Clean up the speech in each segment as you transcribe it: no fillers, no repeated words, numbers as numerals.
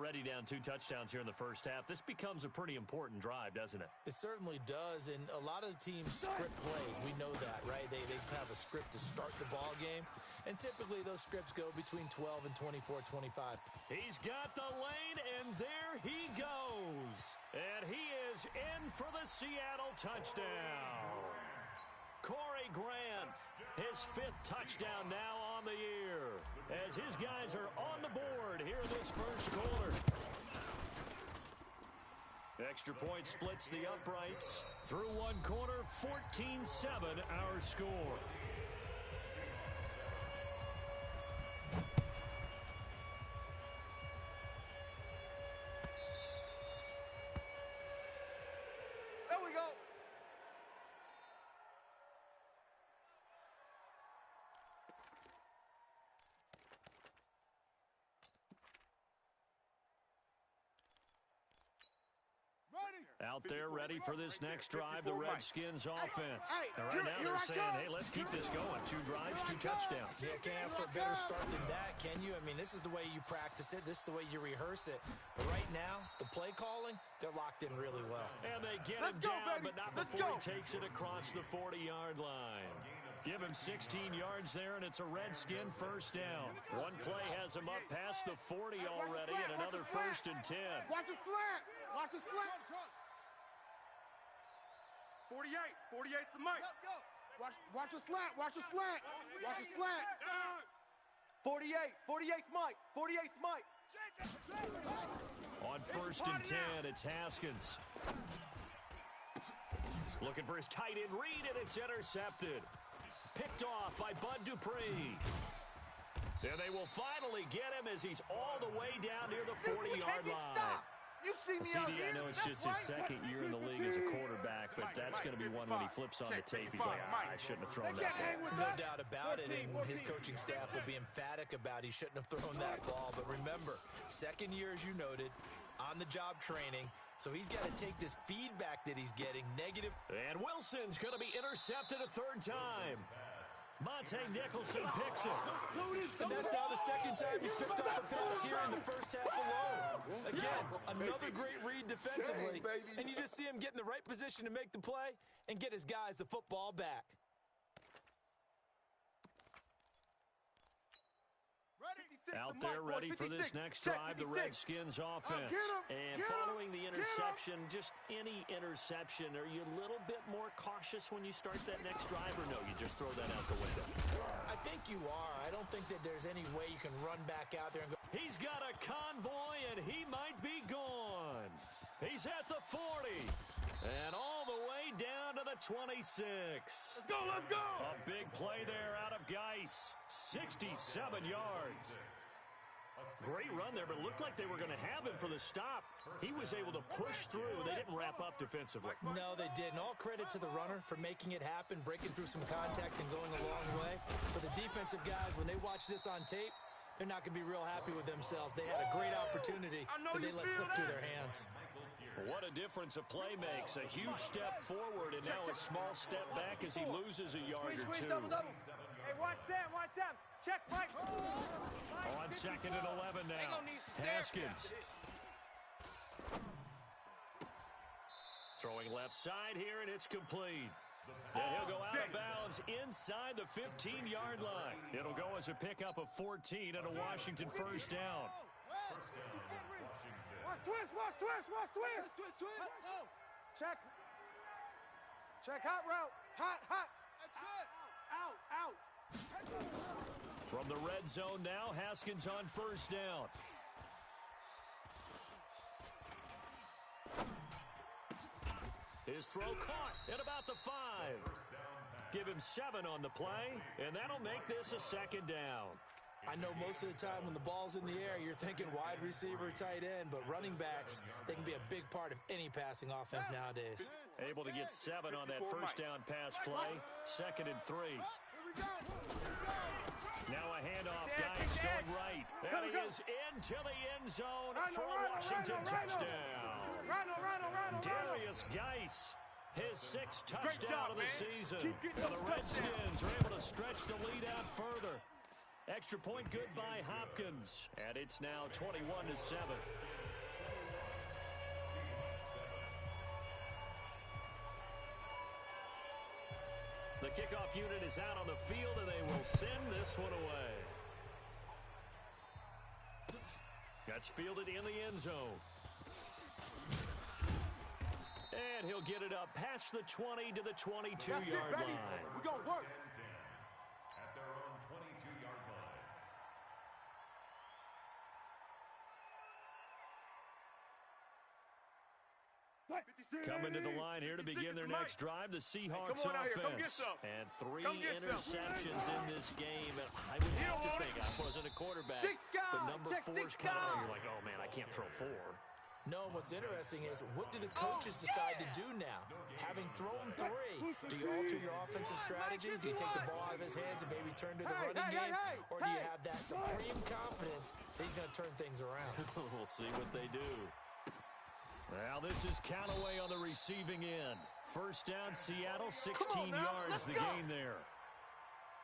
Already down 2 touchdowns here in the first half. This becomes a pretty important drive, doesn't it? It certainly does, and a lot of the teams script plays. We know that, right? They have a script to start the ball game, and typically those scripts go between 12 and 24, 25. He's got the lane, and there he goes. And he is in for the Seattle touchdown. Corey Grant, his 5th touchdown now on the year, as his guys are on the board here in this first quarter. Extra point splits the uprights. Through one quarter, 14-7 our score. There we go. Out there ready for this next drive, the Redskins offense. And right now they're saying, hey, let's keep this going. 2 drives, 2 touchdowns. Yeah, can't ask for a better start than that, can you? I mean, this is the way you practice it. This is the way you rehearse it. But right now, the play calling, they're locked in really well. And they get him down, but not before he takes it across the 40-yard line. Give him 16 yards there, and it's a Redskin first down. One play has him up past the 40 already, and another 1st and 10. Watch the slant. Watch the slant. 48. 48's the mic. Watch the slant. Watch the slant. Watch the slant. 48. 48's Mike. 48's Mike. On 1st and 10, it's Haskins. Looking for his tight end read, and it's intercepted. Picked off by Bud Dupree. And they will finally get him as he's all the way down near the 40-yard line. You see me CD, I know it's just his 2nd year in the league as a quarterback, but that's going to be one when he flips on the tape. He's like, I shouldn't have thrown that ball. No doubt about it, and his coaching staff will be emphatic about he shouldn't have thrown that ball. But remember, 2nd year, as you noted, on-the-job training, so he's got to take this feedback that he's getting, negative. And Wilson's going to be intercepted a 3rd time. Monte Nicholson picks it. And that's now the 2nd time he's picked up a pass here in the first half alone. Again, another great read defensively. And you just see him get in the right position to make the play and get his guys the football back. Out there ready for this next drive, the Redskins offense. And following the interception, just any interception, are you a little bit more cautious when you start that next drive, or no, you just throw that out the window? I think you are. I don't think that there's any way you can run back out there and go. He's got a convoy, and he might be gone. He's at the 40. And all the way down to the 26. Let's go, let's go! A big play there out of Geis. 67 yards. Great run there, but it looked like they were going to have him for the stop. He was able to push through. They didn't wrap up defensively. No, they didn't. All credit to the runner for making it happen, breaking through some contact and going a long way. But the defensive guys, when they watch this on tape, they're not going to be real happy with themselves. They had a great opportunity that they let slip through their hands. What a difference a play makes. A huge step forward and now a small step back as he loses a yard or 2. Hey, watch Sam. Check, Mike. On 2nd and 11 now. Haskins. Throwing left side here, and it's complete. And he'll go out of bounds inside the 15-yard line. It'll go as a pickup of 14 and a Washington first down. Watch twist. Check. Hot route. Hot. Out. From the red zone now, Haskins on first down. His throw caught at about the 5. Give him 7 on the play, and that'll make this a 2nd down. I know most of the time when the ball's in the air, you're thinking wide receiver, tight end, but running backs, they can be a big part of any passing offense nowadays. Able to get 7 on that first down pass play. 2nd and 3. Now a handoff, Geis going right. And he is into the end zone for a Washington touchdown. Darius Geis, his 6th touchdown of the season. And the Redskins are able to stretch the lead out further. Extra point good by Hopkins. And it's now 21-7. The kickoff unit is out on the field, and they will send this one away. That's fielded in the end zone. And he'll get it up past the 20 to the 22-yard line. We're going to work. At their own 22-yard line. Coming to the line here to begin their next drive, the Seahawks offense. And 3 interceptions in this game. And I would have to think, I wasn't a quarterback, but number 4's coming out. You're like, oh, man, I can't throw 4. No, what's interesting is, what do the coaches decide to do now? Having thrown 3, do you alter your offensive strategy? Do you take the ball out of his hands and maybe turn to the running game? Or do you have that supreme confidence that he's going to turn things around? We'll see what they do. Now this is Callaway on the receiving end. First down, Seattle, 16 yards, the gain there.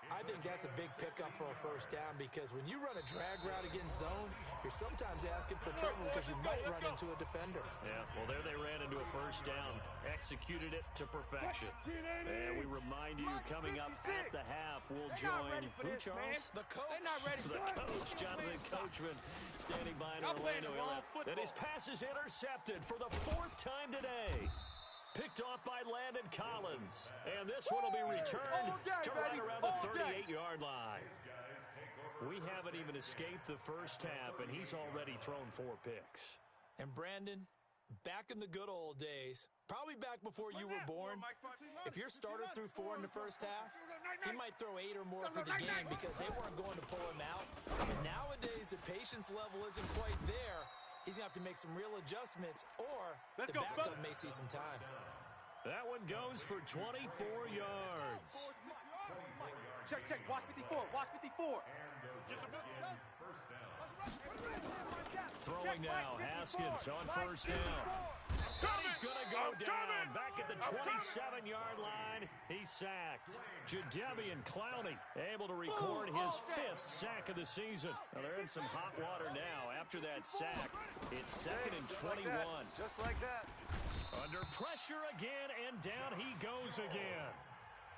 I think that's a big pickup for a first down, because when you run a drag route against zone, you're sometimes asking for trouble because you might run into a defender. Yeah, well, there they ran into a first down, executed it to perfection. And we remind you, coming up at the half, we'll join, who, Charles? The coach. They're not ready for The coach, Jonathan Coachman, standing by in Orlando. And his pass is intercepted for the 4th time today. Picked off by Landon Collins. And this one will be returned to right around the 38-yard line. We haven't even escaped the first half, and he's already thrown 4 picks. And Brandon, back in the good old days, probably back before you were born, if your starter threw 4 in the first half, he might throw 8 or more for the game because they weren't going to pull him out. And nowadays, the patience level isn't quite there. He's going to have to make some real adjustments, or the backup may see some time. That one goes for 24 yards. Check. Watch 54. Watch 54. Throwing now, Haskins on first down. And he's going to go down. Back at the 27-yard line, he's sacked. Jadeveon Clowney able to record his 5th sack of the season. Now they're in some hot water now. After that sack, it's 2nd and 21. Just like that. Under pressure again, and down he goes again.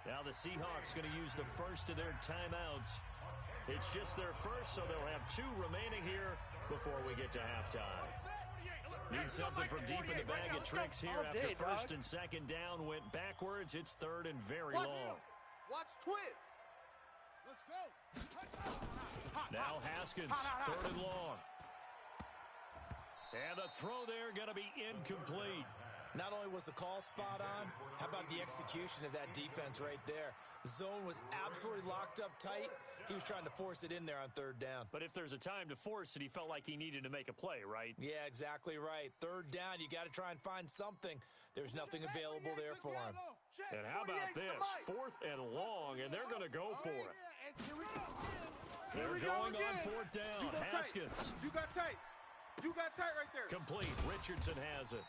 Now the Seahawks going to use the first of their timeouts. It's just their first, so they'll have 2 remaining here before we get to halftime. Need something from deep in the bag of tricks here after first and second down went backwards. It's 3rd and very long. Watch twist. Let's go. Now Haskins, 3rd and long. And the throw there going to be incomplete. Not only was the call spot on, how about the execution of that defense right there? Zone was absolutely locked up tight. He was trying to force it in there on 3rd down. But if there's a time to force it, he felt like he needed to make a play, right? Yeah, exactly right. 3rd down, you got to try and find something. There's nothing available there for him. And how about this? 4th and long, and they're going to go for it. They're going on 4th down. Haskins. You got tight. You got tight right there. Complete. Richardson has it.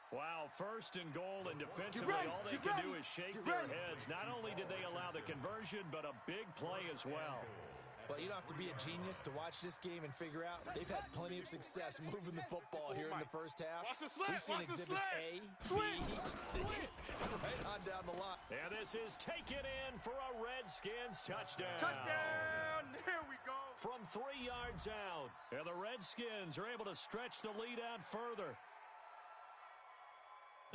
Wow, 1st and goal, and defensively, all they can do is shake their heads. Not only did they allow the conversion, but a big play as well. Well, you don't have to be a genius to watch this game and figure out they've had plenty of success moving the football here in the first half. We've seen exhibits A, B, C, right on down the line. And this is taken in for a Redskins touchdown. Touchdown! Here we go. From 3 yards out, and the Redskins are able to stretch the lead out further.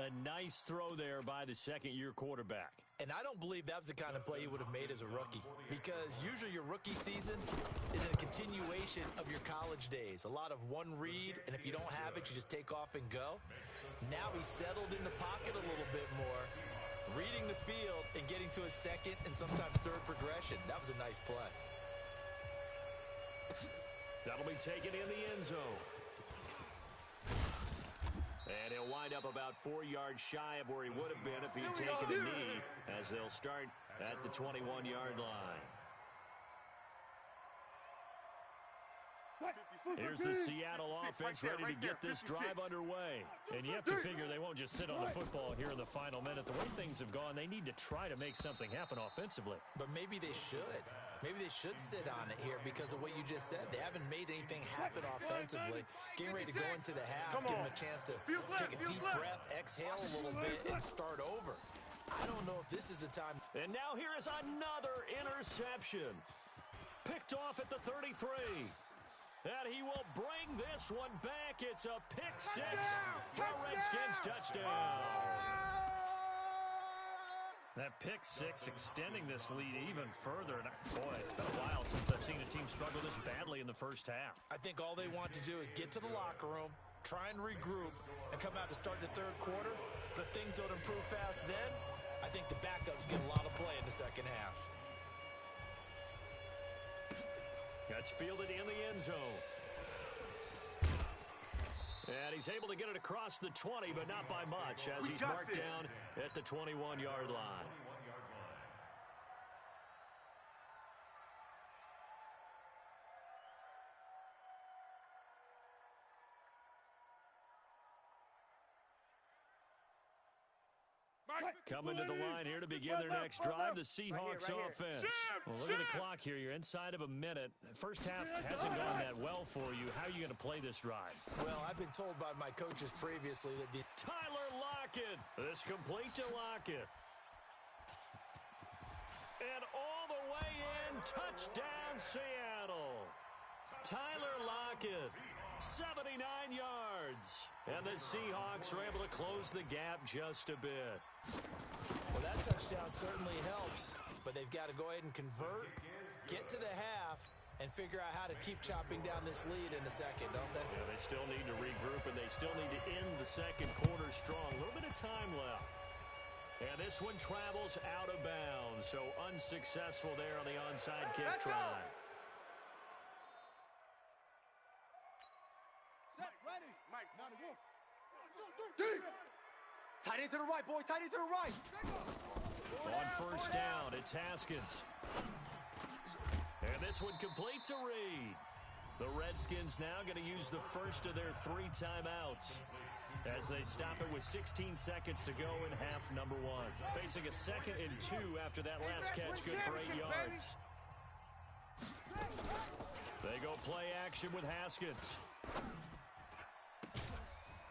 A nice throw there by the second-year quarterback. And I don't believe that was the kind of play he would have made as a rookie, because usually your rookie season is a continuation of your college days. A lot of one read, and if you don't have it, you just take off and go. Now he's settled in the pocket a little bit more, reading the field and getting to a 2nd and sometimes 3rd progression. That was a nice play. That'll be taken in the end zone. And he'll wind up about 4 yards shy of where he would have been if he'd taken a knee, as they'll start at the 21-yard line. Here's the Seattle offense ready to get this drive underway. And you have to figure they won't just sit on the football here in the final minute. The way things have gone, they need to try to make something happen offensively. But maybe they should. Maybe they should sit on it here because of what you just said. They haven't made anything happen offensively. Getting ready to go into the half, give them a chance to take a deep breath, exhale a little bit, and start over. I don't know if this is the time. And now here is another interception. Picked off at the 33. And he will bring this one back. It's a pick six for a Redskins touchdown. That pick six extending this lead even further. And boy, it's been a while since I've seen a team struggle this badly in the first half. I think all they want to do is get to the locker room, try and regroup, and come out to start the third quarter. But if things don't improve fast then, I think the backups get a lot of play in the second half. That's fielded in the end zone. And he's able to get it across the 20, but not by much, as he's marked down at the 21-yard line. Coming to the line here to begin their next drive, the Seahawks offense. Well, look at the clock here. You're inside of a minute. First half hasn't gone that well for you. How are you going to play this drive? Well, I've been told by my coaches previously that the Tyler Lockett. This complete to Lockett. And all the way in, touchdown Seattle. Tyler Lockett, 79 yards. And the Seahawks are able to close the gap just a bit. Well, that touchdown certainly helps, but they've got to go ahead and convert, get to the half, and figure out how to keep chopping down this lead in the second, don't they? Yeah, they still need to regroup, and they still need to end the second quarter strong. A little bit of time left. And this one travels out of bounds, so unsuccessful there on the onside kick try. Set, ready. Mike, 91. Deep. Tight end to the right, boy. Tight end to the right. On first down, it's Haskins. And this one complete to Reed. The Redskins now going to use the first of their 3 timeouts as they stop it with 16 seconds to go in half number 1. Facing a 2nd and 2 after that last catch, good for 8 yards. They go play action with Haskins.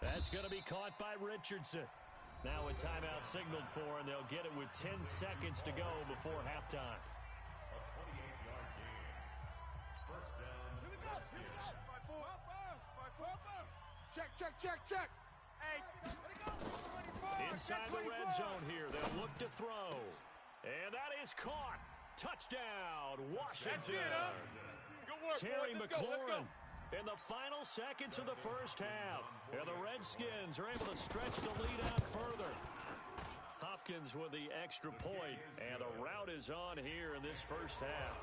That's going to be caught by Richardson. Now a timeout signaled for, and they'll get it with 10 seconds to go before halftime. A 28-yard gain. First down. Here we go. Here we go. 5-4. Check. Hey. Inside the red zone here. They'll look to throw. And that is caught. Touchdown, Washington. That's it, huh? Good work, Terry boys. Let's McLaurin. go. In the final seconds of the first half. And the Redskins are able to stretch the lead out further. Hopkins with the extra point. And the route is on here in this first half.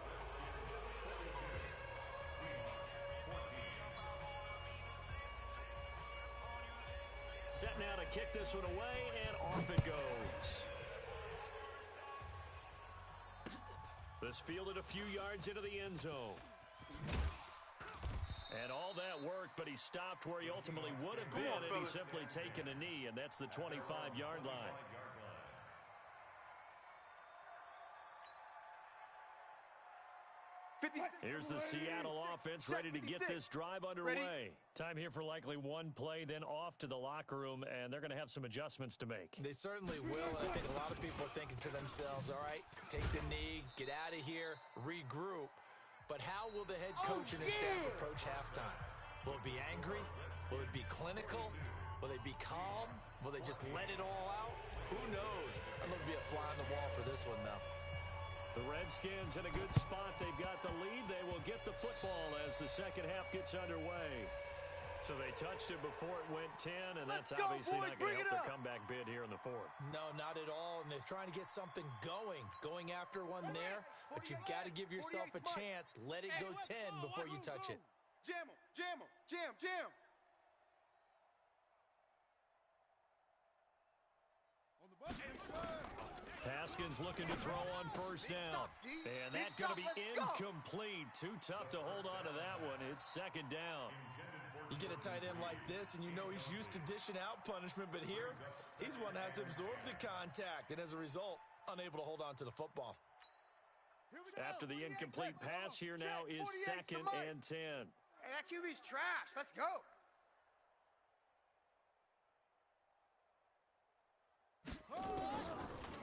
Set now to kick this one away, and off it goes. This fielded a few yards into the end zone. And all that worked, but he stopped where he ultimately would have been had he simply taken a knee, and that's the 25-yard line. Here's the Seattle offense ready to get this drive underway. Time here for likely one play, then off to the locker room, and they're going to have some adjustments to make. They certainly will, and I think a lot of people are thinking to themselves, all right, take the knee, get out of here, regroup. But how will the head coach and his staff approach halftime? Will it be angry? Will it be clinical? Will they be calm? Will they just let it all out? Who knows? I'm going to be a fly on the wall for this one, though. The Redskins in a good spot. They've got the lead. They will get the football as the second half gets underway. So they touched it before it went 10, and that's obviously not going to help their comeback bid here in the fourth. No, not at all, and they're trying to get something going after one there, but you've got to give yourself a chance. Let it go 10 before you touch it. Jam him. Jam. On the button. Haskins looking to throw on first down. And that's going to be incomplete. Too tough to hold on to that one. It's second down. You get a tight end like this, and you know he's used to dishing out punishment, but here, he's one that has to absorb the contact, and as a result, unable to hold on to the football. After the incomplete pass, here now is 2nd and 10. Hey, that QB's trash. Let's go.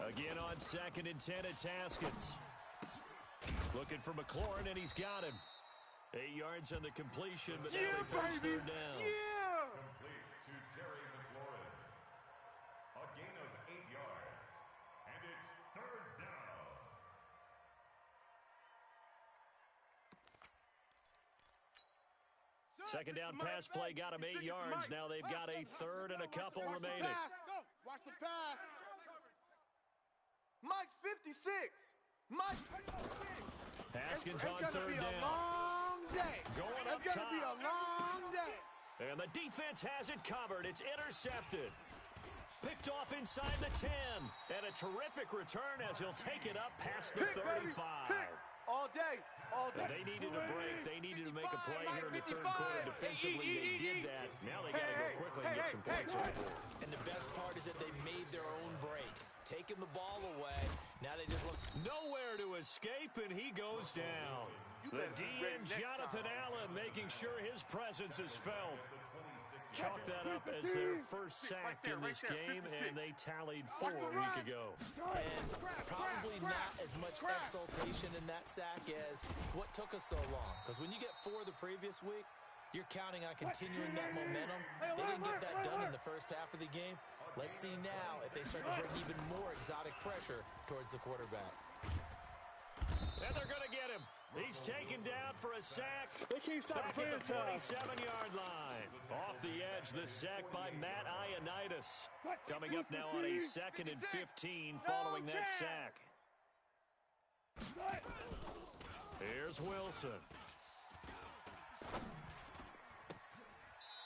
Again on 2nd and 10, it's Haskins. Looking for McLaurin, and he's got him. 8 yards on the completion, but now they face 3rd down. Yeah! Complete to Terry McLaurin. A gain of 8 yards. And it's 3rd down. Second down pass play got him 8 yards. Now they've got a 3rd and a couple remaining. Watch the pass. Mike's 56. Mike's 56. Haskins on 3rd It's going to be a down. long day. Going up It's going to be a top. long day. And the defense has it covered. It's intercepted. Picked off inside the 10. And a terrific return as he'll take it up past the 35. Pick. All day. All day. They needed a break. They needed to make a play here in the 3rd quarter defensively. They did that. Now they got to go quickly and get some points on the board. And the best part is that they made their own break. Taking the ball away. Now they just look nowhere to escape, and he goes down. The DN, Jonathan Allen, making sure his presence is felt. Chalk that up as their first sack in this game, and they tallied 4 a week ago. and probably not as much exultation in that sack as what took us so long. Because when you get 4 the previous week, you're counting on continuing that momentum. They didn't get that done in the first half of the game. Let's see now if they start to bring even more exotic pressure towards the quarterback. And they're going to get him. He's taken down for a sack. They can't stop back at the 47-yard line. Off the edge, the sack by Matt Ioannidis. Coming up now on a 2nd and 15 following that sack. Here's Wilson.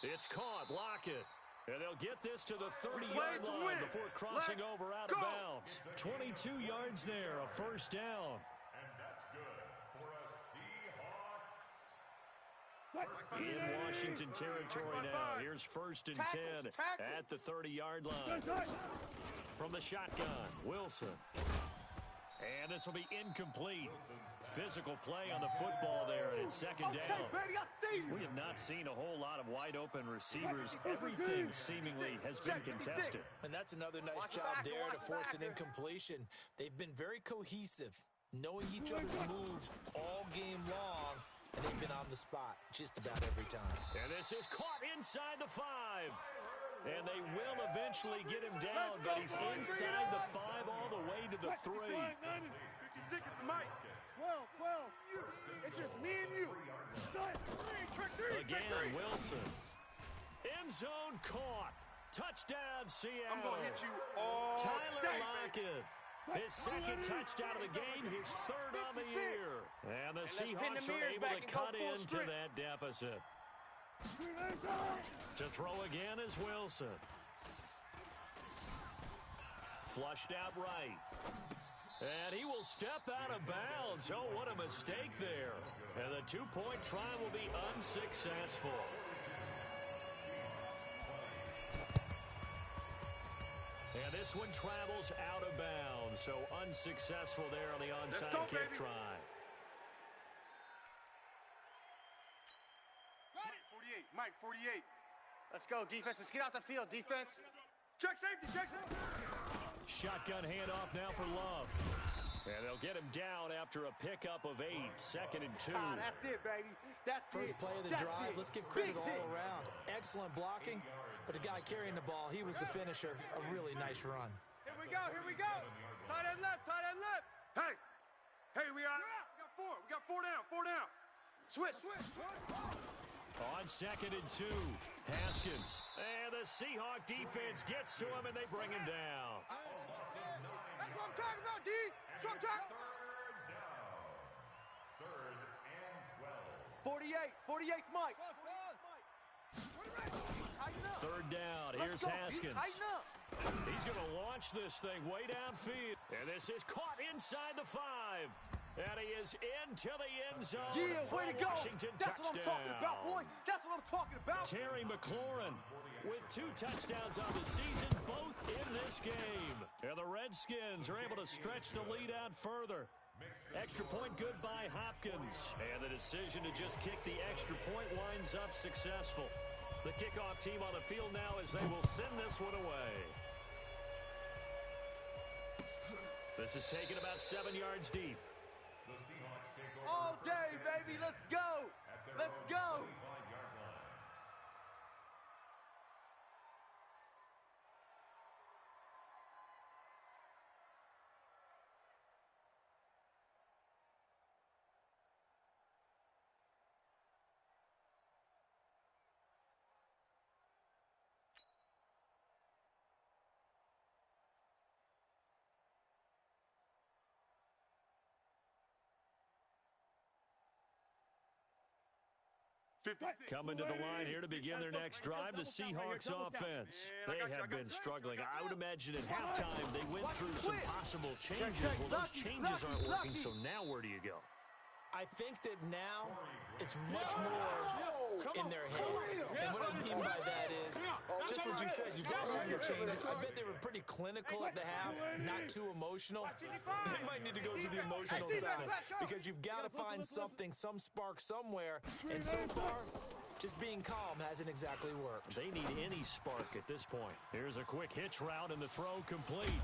It's caught. Lockett. And they'll get this to the 30-yard line before crossing over out of bounds. 22 yards there, a 1st down. And that's good for a Seahawks. In Washington territory now. Here's 1st and 10 at the 30-yard line. From the shotgun, Wilson. And this will be incomplete. Physical play on the football there, and it's 2nd down. We have not seen a whole lot of wide-open receivers. Everything seemingly has been contested. And that's another nice job there to force an incompletion. They've been very cohesive, knowing each other's moves all game long, and they've been on the spot just about every time. And this is caught inside the 5. And they will eventually get him down, but he's inside the 5 all the way to the 3. 56 is Mike. 12, you. It's just me and you. Again, Wilson. End zone caught. Touchdown, Seattle. I'm going to hit you all Tyler day, Lockett. His 2nd touchdown of the game, his 3rd on the year. And the Seahawks are able to cut into that deficit. To throw again is Wilson. Flushed out right. And he will step out of bounds. Oh, what a mistake there. And the 2-point try will be unsuccessful. And this one travels out of bounds. So unsuccessful there on the onside kick try. Got it. 48. Mike, 48. Let's go, defense. Let's get out the field, defense. Check safety, check safety. Shotgun handoff now for Love. And they'll get him down after a pickup of 8. 2nd and 2. That's it, baby. That's First play of the drive, let's give credit all around. Excellent blocking, but the guy carrying the ball, he was the finisher. A really nice run. Here we go, here we go. Tight end left, tight end left. Hey, we got 4. We got 4 down, 4 down. Switch. On 2nd and 2, Haskins. And the Seahawk defense gets to him, and they bring him down. That's what I'm talking about, D. That's what I'm talking about. 3rd and 12. 48's Mike. 3rd down. Here's Haskins. Tighten up. He's going to launch this thing way downfield. And this is caught inside the 5. And he is into the end zone. Yeah, for way to go. Washington That's what I'm talking about, boy. That's what I'm talking about. Terry McLaurin with 2 touchdowns on the season, both in this game. And the Redskins are able to stretch the lead out further. Extra point good by Hopkins. And the decision to just kick the extra point winds up successful. The kickoff team on the field now as they will send this one away. This is taken about 7 yards deep. The Seahawks take over. All day, baby. Let's go. Let's go. 25-yard line. Coming to the line here to begin their next drive, the Seahawks offense. They have been struggling. I would imagine at halftime they went through some possible changes. Well, those changes aren't working, so now where do you go? I think that now it's much more in their head. And what I mean by that is, just what you said, you got to make the changes. I bet they were pretty clinical at the half, not too emotional. They might need to go to the emotional side because you've got to find something, some spark somewhere. And so far, just being calm hasn't exactly worked. They need any spark at this point. Here's a quick hitch route and the throw complete.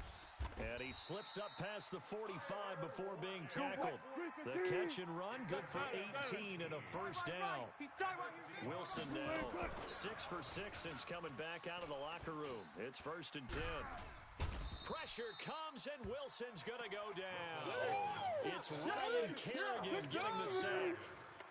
And he slips up past the 45 before being tackled. The catch and run, good for 18 and a first down. Wilson now 6 for 6 since coming back out of the locker room. It's 1st and 10. Pressure comes, and Wilson's going to go down. It's Ryan Kerrigan getting the sack.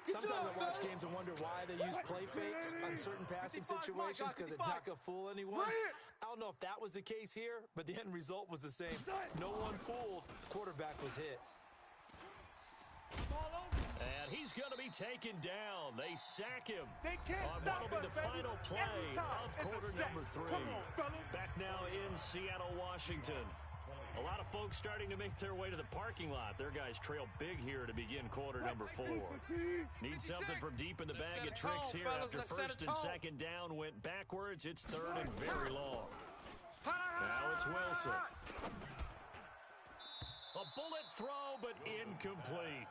Sometimes I watch games and wonder why they use play fakes on certain passing situations because it's not going to fool anyone. I don't know if that was the case here, but the end result was the same. No one fooled. Quarterback was hit. And he's going to be taken down. They sack him They can't on stop what will be us, the baby. final play Every time. of It's a quarter sack. number 3. Come on, fellas. Back now in Seattle, Washington. A lot of folks starting to make their way to the parking lot. Their guys trail big here to begin quarter number 4. Need something from deep in the bag of tricks here after 1st and 2nd down went backwards. It's 3rd and very long. Now it's Wilson. A bullet throw, but incomplete.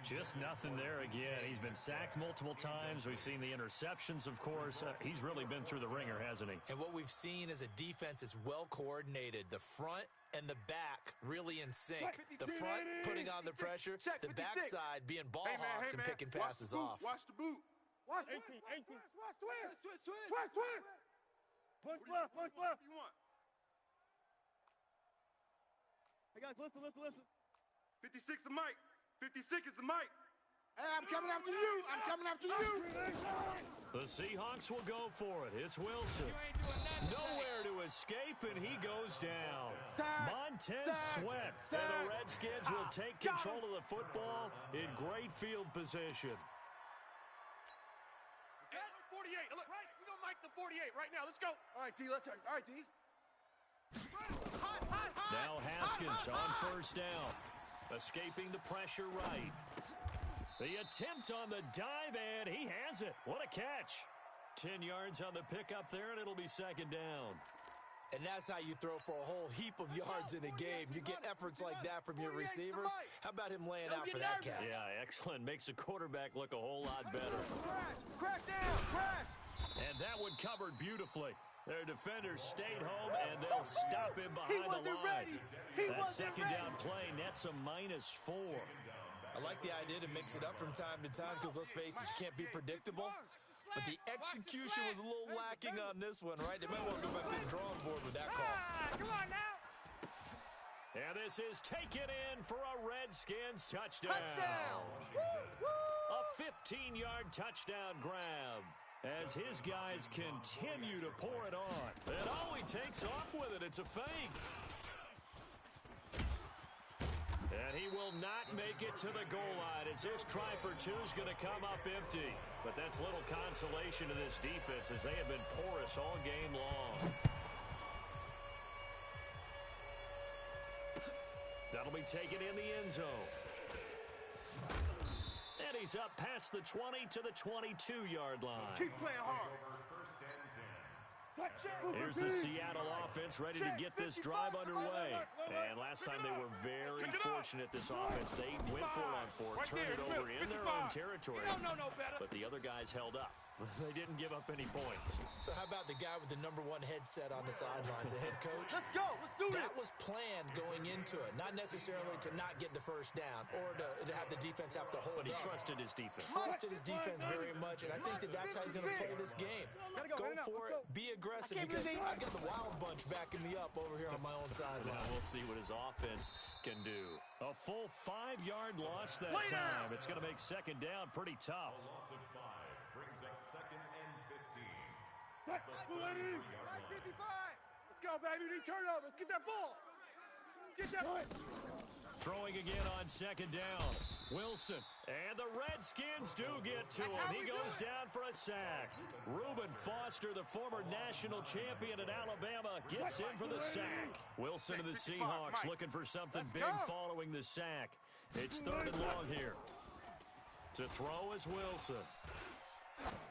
Just nothing there again. He's been sacked multiple times. We've seen the interceptions, of course. He's really been through the ringer, hasn't he? And what we've seen is a defense is well coordinated. The front and the back really in sync. The front putting on the pressure, the backside being ball hawks and picking passes off. Watch the boot. Watch twist. Watch twist. Twist. Punch left. What do you want? Hey, guys, listen. 56 the mic. 56 is the mic. Hey, I'm coming after you. The Seahawks will go for it. It's Wilson. Nowhere to escape, and he goes down. Montez Sweat. And the Redskins will take control of the football in great field position. 48. Look, right. We're going to mic the 48 right now. Let's go. All right, D. All right, D. Now Haskins on 1st down. Escaping the pressure right. The attempt on the dive, and he has it. What a catch. 10 yards on the pickup there, and it'll be 2nd down. And that's how you throw for a whole heap of yards in a game. You get efforts like that from your receivers. How about him laying out for that catch? Yeah, excellent. Makes the quarterback look a whole lot better. Crash down. And that one covered beautifully. Their defenders stayed home, and they'll stop him behind the line. That 2nd down play nets a -4. I like the idea to mix it up from time to time because, let's face it, you can't be predictable. But the execution was a little lacking on this one, right? They might want to go back to the drawing board with that call. Come on now. And this is taken in for a Redskins touchdown. A 15-yard touchdown grab. As his guys continue to pour it on. And oh, he takes off with it. It's a fake. And he will not make it to the goal line as this try for 2 is going to come up empty. But that's little consolation to this defense as they have been porous all game long. That'll be taken in the end zone. And he's up past the 20 to the 22-yard line. Keep playing hard. Here's the Seattle offense ready to get this drive underway. And last time they were very fortunate, this offense. They went for it on fourth, turned it over in their own territory. But the other guys held up. They didn't give up any points. So how about the guy with the #1 headset on the sidelines, the head coach? Let's go. Let's do this. That was planned going into it. Not necessarily to not get the first down or to have the defense have to hold But he up. trusted his defense. Trusted his defense very much, and I think that's how he's going to play this game. Go for it. Be aggressive, because I got the wild bunch backing me up over here on my own sideline. Now we'll see what his offense can do. A full 5-yard loss that time. It's going to make second down pretty tough. A loss of 5 brings up 2nd and 15. Let's go, baby. We need turnover. Let's get that ball. Let's get that. Throwing again on second down. Wilson. And the Redskins do get to him. He goes down for a sack. Reuben Foster, the former national champion at Alabama, gets in for the sack. Wilson and the Seahawks looking for something big following the sack. It's 3rd and long here. To throw is Wilson.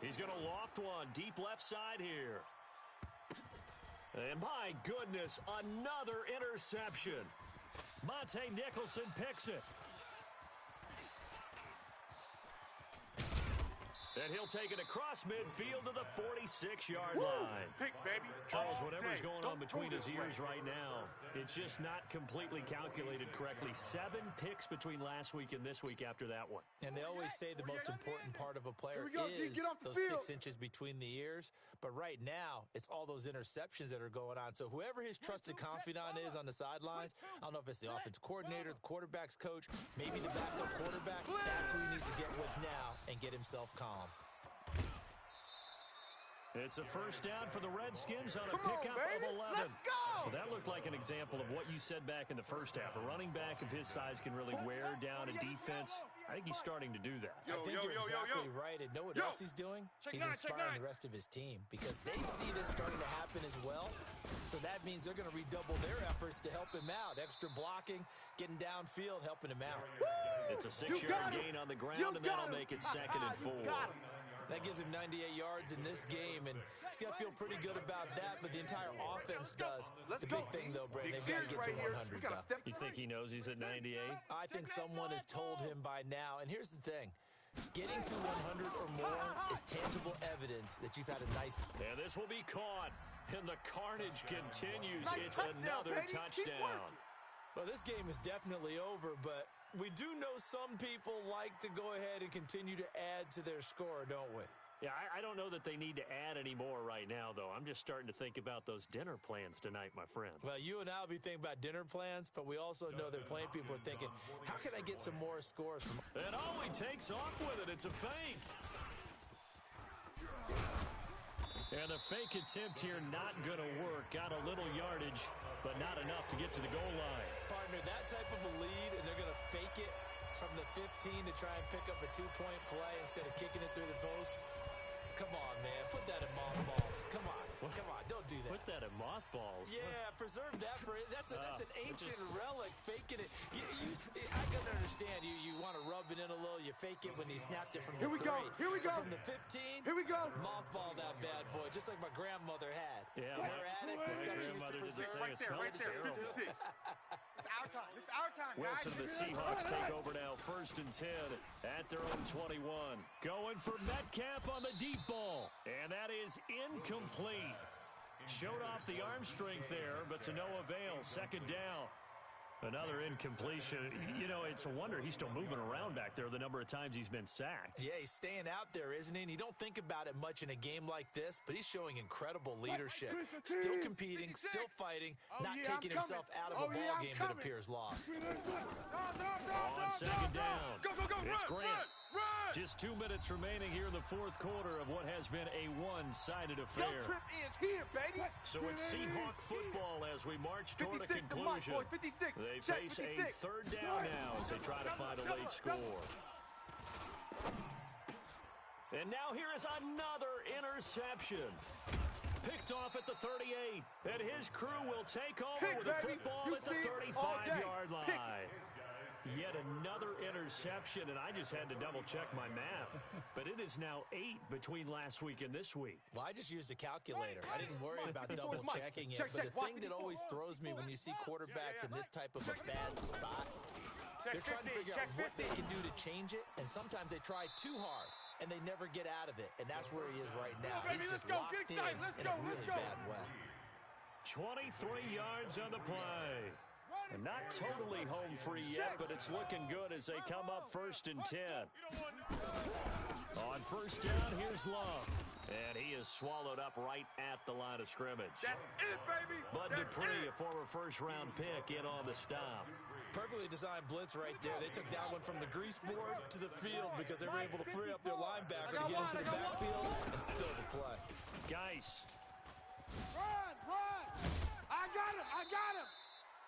He's going to loft one deep left side here. And my goodness, another interception. Monte Nicholson picks it. And he'll take it across midfield to the 46-yard line. Pick, baby. Charles, whatever's going on between his ears right now, it's just not completely calculated correctly. 7 picks between last week and this week after that one. And they always say the most important part of a player is those 6 inches between the ears. But right now, it's all those interceptions that are going on. So whoever his trusted confidant is on the sidelines, I don't know if it's the offensive coordinator, the quarterback's coach, maybe the backup quarterback, that's who he needs to get with now and get himself calm. It's a first down for the Redskins on a pickup of 11. Let's go! Well, that looked like an example of what you said back in the first half. A running back of his size can really wear down a defense. I think he's starting to do that. I think you're exactly right. And know what else he's doing? He's inspiring the rest of his team because they see this starting to happen as well. So that means they're going to redouble their efforts to help him out. Extra blocking, getting downfield, helping him out. It's a 6-yard gain on the ground, and that'll make it 2nd and 4. That gives him 98 yards in this game, and he's got to feel pretty good about that, but the entire offense does. The big thing, though, Brandon, they've got to get to 100, though. You think he knows he's at 98? I think someone has told him by now, and here's the thing. Getting to 100 or more is tangible evidence that you've had a nice... And this will be caught, and the carnage continues. It's another touchdown. Well, this game is definitely over, but we do know some people like to go ahead and continue to add to their score, don't we? Yeah, I don't know that they need to add any more right now, though. I'm just starting to think about those dinner plans tonight, my friend. Well, you and I will be thinking about dinner plans, but we also know they're playing people are thinking, how can I get some more scores from... And oh, he takes off with it. It's a fake. And the fake attempt here not going to work. Got a little yardage, but not enough to get to the goal line. Partner, that type of a lead, and they're going to fake it from the 15 to try and pick up a 2-point play instead of kicking it through the post. Come on, man. Put that in mothballs. Come on. Come on. Don't do that. Put that in mothballs. Yeah, preserve that for it. That's an ancient relic. Faking it. I can understand. You want to rub it in a little. You fake it when you snapped it from the 3. Here we go. From the 15. Here we go. Mothball that bad boy, just like my grandmother had. Yeah. Her addict, the stuff she used to preserve. Right there. 56. It's our time. It's our time, guys. Wilson, the Seahawks take over now. 1st and 10 at their own 21. Going for Metcalf on the deep ball. And that is incomplete. Showed off the arm strength there, but to no avail. 2nd down. Another incompletion. You know, it's a wonder he's still moving around back there the number of times he's been sacked. Yeah, he's staying out there, isn't he? And you don't think about it much in a game like this, but he's showing incredible leadership. Still competing, still fighting, not taking himself out of a ball game that appears lost. On 2nd down. Go. It's Grant. Run. Just 2 minutes remaining here in the 4th quarter of what has been a one-sided affair. Your trip is here, baby. So it's Seahawk football as we march toward a 56 to Mike, conclusion. boys, 56. They Check, face 56. a 3rd down now as they try to find a late score. And now here is another interception. Picked off at the 38. And his crew will take over with the football at the 35-yard line. Yet another interception, and I just had to double-check my math. But it is now 8 between last week and this week. Well, I just used a calculator. I didn't worry about double-checking it. But the thing that always throws me when you see quarterbacks in this type of a bad spot, they're trying to figure out what they can do to change it, and sometimes they try too hard, and they never get out of it. And that's where he is right now. He's just locked in a really bad way. 23 yards on the play. And not totally home free yet, but it's looking good as they come up 1st and 10. On 1st down, here's Love. And he is swallowed up right at the line of scrimmage. That's it, baby. Bud Dupree, a former first-round pick, in on the stop. Perfectly designed blitz right there. They took that one from the grease board to the field because they were able to free up their linebacker to get into the backfield and spill the play. Geis. Run! I got him!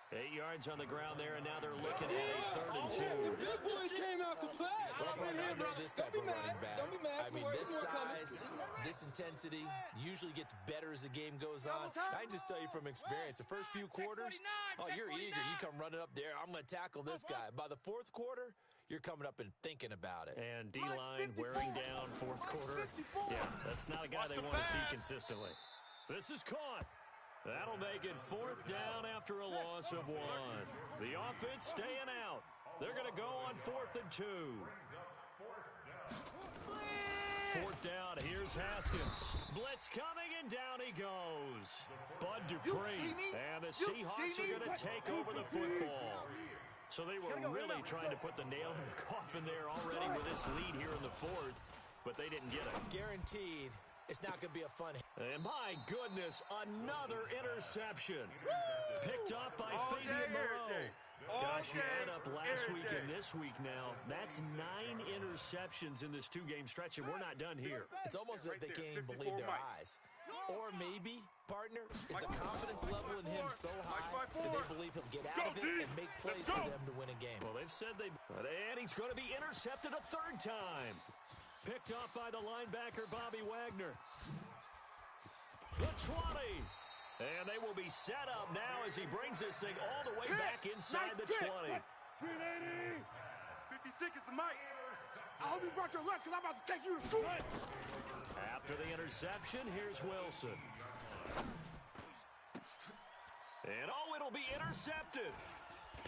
8 yards on the ground there, and now they're looking at a 3rd and 2. Your boys came out to play. I know this type of running back. I mean, this size, this intensity usually gets better as the game goes on. I can just tell you from experience, the first few quarters, you're eager. You come running up there, I'm going to tackle this guy. By the 4th quarter, you're coming up and thinking about it. And D-line wearing down 4th quarter. Yeah, that's not a guy they want to see consistently. This is caught. That'll make it 4th down after a loss of 1. The offense staying out. They're going to go on 4th and 2. 4th down, here's Haskins. Blitz coming, and down he goes. Bud Dupree. And the Seahawks are going to take over the football. So they were really trying to put the nail in the coffin there already with this lead here in the 4th, but they didn't get it. Guaranteed. It's not going to be a fun. And my goodness, another interception. Picked up by Fabian Moreau. Gosh, you add up last week and this week now. That's 9 interceptions in this 2-game stretch, and we're not done here. It's almost as if they can't even believe their eyes. Or maybe, partner, is the confidence level in him so high that they believe he'll get out of it and make plays for them to win a game. Well, they've said they... And he's going to be intercepted a 3rd time. Picked off by the linebacker, Bobby Wagner. The 20. And they will be set up now as he brings this thing all the way back inside the 20. 50 seconds to Mike. I hope you brought your lunch because I'm about to take you to school. After the interception, here's Wilson. And it'll be intercepted.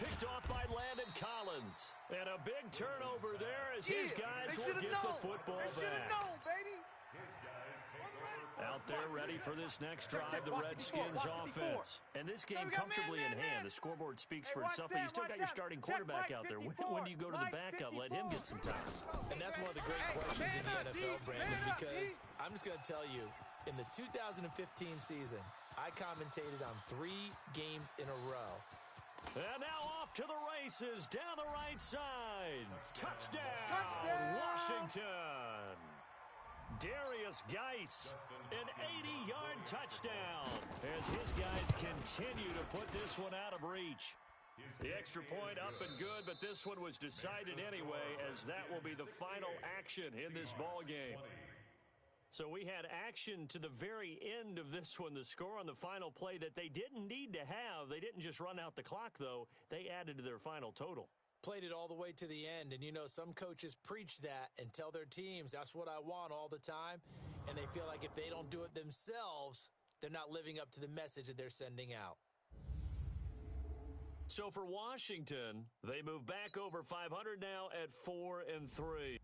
Picked off by Landon Collins. And a big turnover there as his guys will get the football back. Out there ready for this next drive, the Redskins offense. And this game comfortably in hand. The scoreboard speaks for itself, but you still got your starting quarterback out there. When do you go to the backup? Let him get some time. And that's one of the great questions in the NFL, Brandon, because I'm just going to tell you, in the 2015 season, I commentated on 3 games in a row. And now off to the races, down the right side. Touchdown, Washington. Darius Geis, an 80-yard touchdown as his guys continue to put this one out of reach. The extra point up and good, but this one was decided anyway, as that will be the final action in this ball game. So we had action to the very end of this one, the score on the final play that they didn't need to have. They didn't just run out the clock, though. They added to their final total. Played it all the way to the end, and you know, some coaches preach that and tell their teams, that's what I want all the time, and they feel like if they don't do it themselves, they're not living up to the message that they're sending out. So for Washington, they move back over 500 now at 4-3.